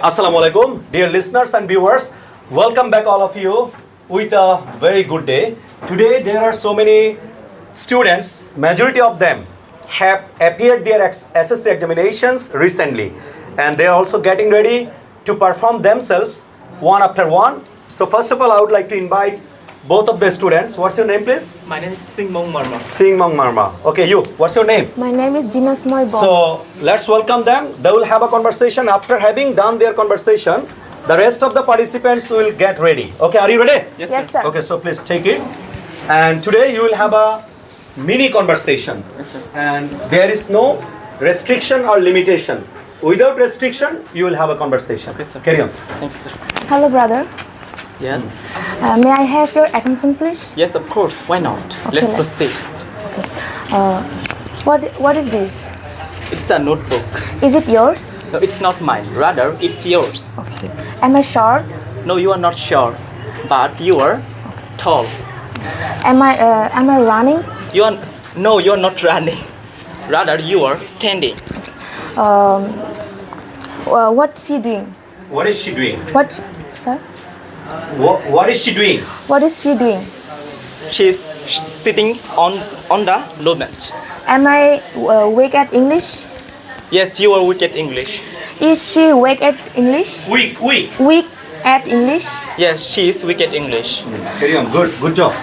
Assalamu alaikum, dear listeners and viewers. Welcome back all of you with a very good day. Today there are so many students, majority of them have appeared their SSC examinations recently and they are also getting ready to perform themselves one after one. So first of all I would like to invite both of the students. What's your name please? My name is Singmong Marma. Singmong Marma. Okay, you. What's your name? My name is Jinas Moy. So let's welcome them. They will have a conversation. After having done their conversation, the rest of the participants will get ready. Okay, are you ready? Yes, sir. Okay, so please take it. And today you will have a mini conversation. Yes, sir. And there is no restriction or limitation. Without restriction, you will have a conversation. Okay, sir. Carry on. Thank you, sir. Hello, brother. Yes. May I have your attention, please? Yes, of course. Why not? Let's let's- proceed. What is this? It's a notebook. Is it yours? No, it's not mine. Rather, it's yours. Okay. Am I short? No, you are not short, but you are tall. Am I running? You are no, you are not running. Rather, you are standing. What's she doing? What is she doing? What, sir? What is she doing? What is she doing? She's sitting on the low bench. Am I weak at English? Yes, you are weak at English. Is she weak at English? Weak. Weak at English? Yes, she is weak at English. Carry on. Good job.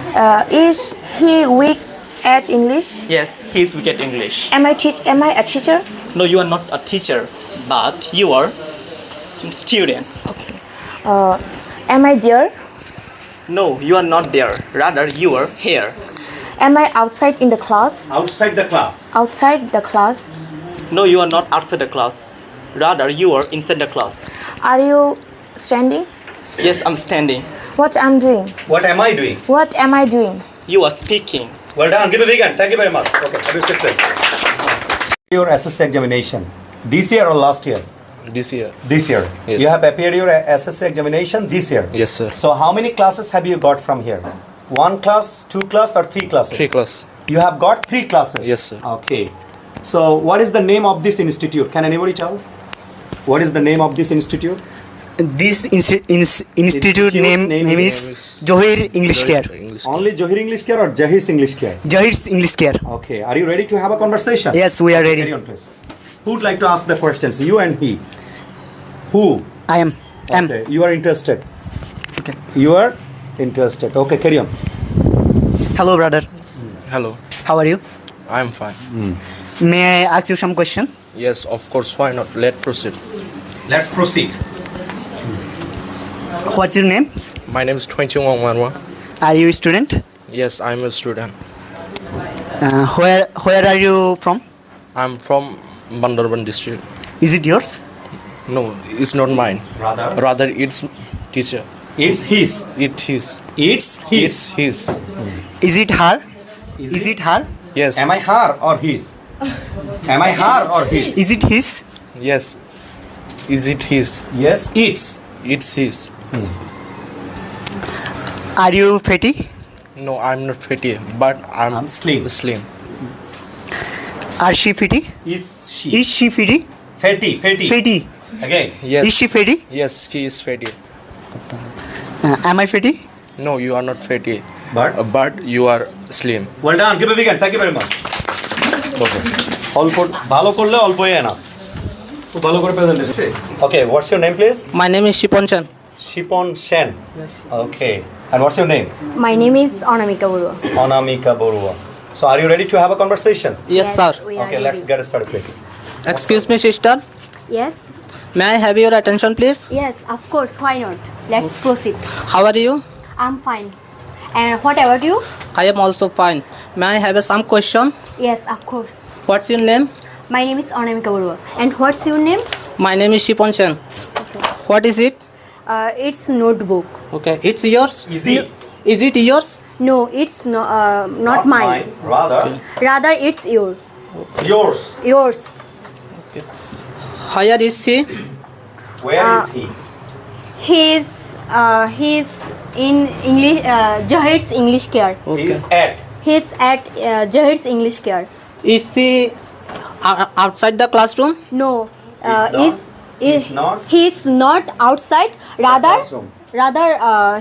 Is he weak at English? Yes, he is weak at English. Am I a teacher? No, you are not a teacher, but you are student. Am I there? No, you are not there. Rather, you are here. Am I outside in the class? Outside the class. Outside the class? No, you are not outside the class. Rather, you are inside the class. Are you standing? Yes, I'm standing. What I'm doing? What am I doing? What am I doing? You are speaking. Well done. Give a big hand. Thank you very much. Okay, have you sit please. Your SSC examination. This year or last year? This year. This year. Yes. You have appeared your SSC examination this year. Yes, sir. So how many classes have you got from here? One class, two class, or three classes? 3 class. You have got 3 classes. Yes, sir. Okay. So what is the name of this institute? Can anybody tell? What is the name of this institute? This institute Institute's name name is Jahir English Care. English. Only Jahir English Care or Jahir's English Care? Jahir's English Care. Okay. Are you ready to have a conversation? Yes, we are Carry ready. on, please. Who would like to ask the questions? You and he. Who? I am. Okay. You are interested. Okay. You are interested. Okay. Carry on. Hello, brother. Hello. How are you? I'm fine. May I ask you some question? Yes, of course. Why not? Let's proceed. Let's proceed. What's your name? My name is 21 Marwa. Are you a student? Yes, I'm a student. Where are you from? I'm from Bandarban district. Is it yours? No, it's not mine. Rather. Rather, it's teacher. It's his. It's his. It's his. It's his. Is it her? Is Is it her? Yes. Am I her or his? Am I her or his? Is it his? Yes. Is it his? Yes, it's. It's his. Are you fatty? No, I'm not fatty, but I'm slim. Slim. Are she fatty? Is she? Is she fatty? Fatty. Fatty. Again. Yes. Is she fatty? Yes, she is fatty. Am I fatty? No, you are not fatty. But? You are slim. Well done. Give a big hand. Thank you very much. Okay. ভালো করলে অল্পই না খুব ভালো করে presentation Okay, what's your name please? My name is Shipon Chan. Shipon Shen. Yes. Okay. And what's your name? My name is Anamika Barua. Anamika Borua. So are you ready to have a conversation? Yes, sir. We are Okay, let's ready. get started please. Excuse me, sister. Yes, May I have your attention, please? yes, of course. Why not? Let's proceed. How are you? I'm fine. And what about you? I am also fine. May I have some question? Yes, of course. What's your name? My name is Anamika Barua. And what's your name? My name is Shipon Chan. What is it? It's notebook. Okay, it's yours. Is it? Is it yours? No, it's not mine. Rather, Rather, it's yours. yours. Yours. Where is he? Where is he? He's in English. Jahir's English Care. He is at. He's at Jahir's English Care. Is he outside the classroom? No, He's not. is not he is not outside. Rather, classroom.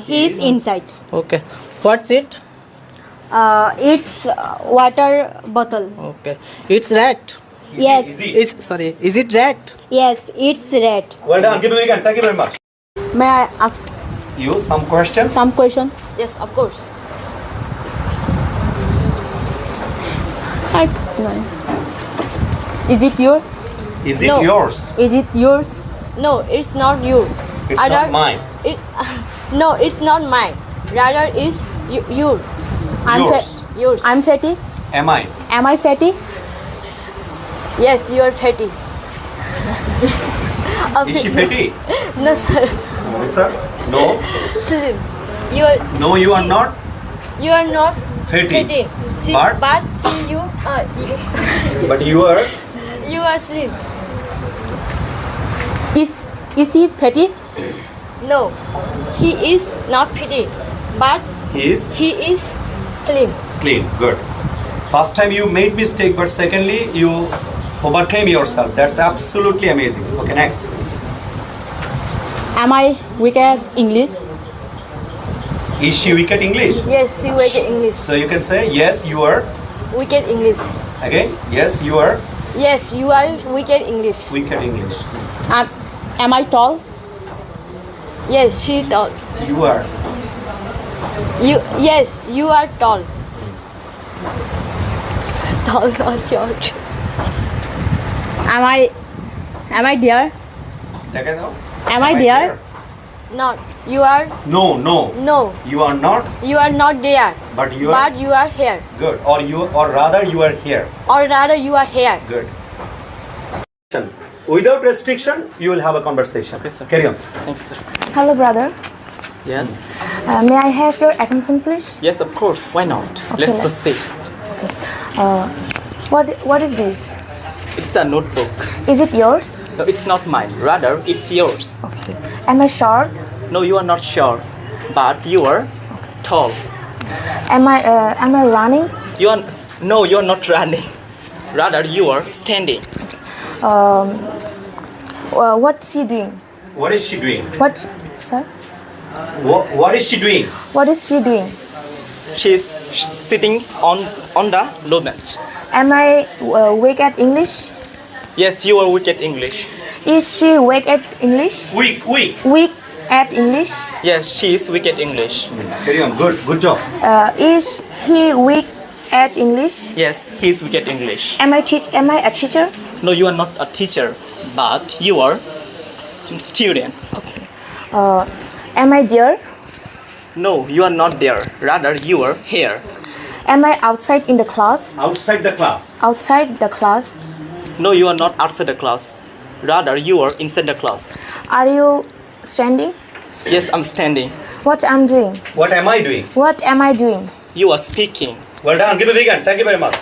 he is inside. Okay. What's it? It's water bottle. Okay. It's red. Yes. Easy. Is it red? Yes, it's red. Well done. Give me a big hand. Thank you very much. May I ask You some questions? some question? Yes, of course. Is it your? Is it No. yours? Is it yours? No, it's not you. It's not mine. It, no, it's not mine. Rather, it's you. Yours. Yours. I'm fatty. Am I? Am I fatty? Yes, you are fatty. Is she fatty? No, sir. No, sir. No. Slim. You are. No, you are not You are not fatty. See, But- see you. But you are. You are slim. Is he fatty? No, he is not fatty, but He is he is slim. slim. Good. First time you made mistake, but secondly you overcame yourself. That's absolutely amazing. Okay, next. Am I weak at English? Is she weak at English? Yes, she weak at English. So you can say yes, you are. Weak at English. Again, yes, you are Yes, you are weak at English. weak at English. Am I tall? Yes, she tall. You are. Yes, you are tall. Tall or short? Am I there? Take it out. Am I there? Not. You are No, no. no. You are not. You are not there. But you are But you are here. good. Or rather, you are here. Or rather, you are here. Good. Without restriction, you will have a conversation. Okay, sir. Carry on. Thank you, sir. Hello, brother. Yes. May I have your attention, please? Yes, of course. Why not? Okay, Let's let's- proceed. What is this? It's a notebook. Is it yours? No, it's not mine. Rather, it's yours. Okay. Am I short? No, you are not sure, but you are tall. Am I running? No, you are not running. Rather, you are standing. What's she doing? What is she doing? Sir? What is she doing? What is she doing? She is sitting on the low bench. Am I weak at English? Yes, you are weak at English. Is she weak at English? Weak. Weak at English? Yes, she is weak at English. Carry on. Good job. Is he weak at English? Yes, he is weak at English. Am I a teacher? No, you are not a teacher, but you are student. Am I there? No, you are not there. Rather, you are here. Am I outside in the class? Outside the class. Outside the class? No, you are not outside the class. Rather, you are inside the class. Are you standing? Yes, I'm standing. What I'm doing? What am I doing? What am I doing? You are speaking. Well done. Give a big hand. Thank you very much.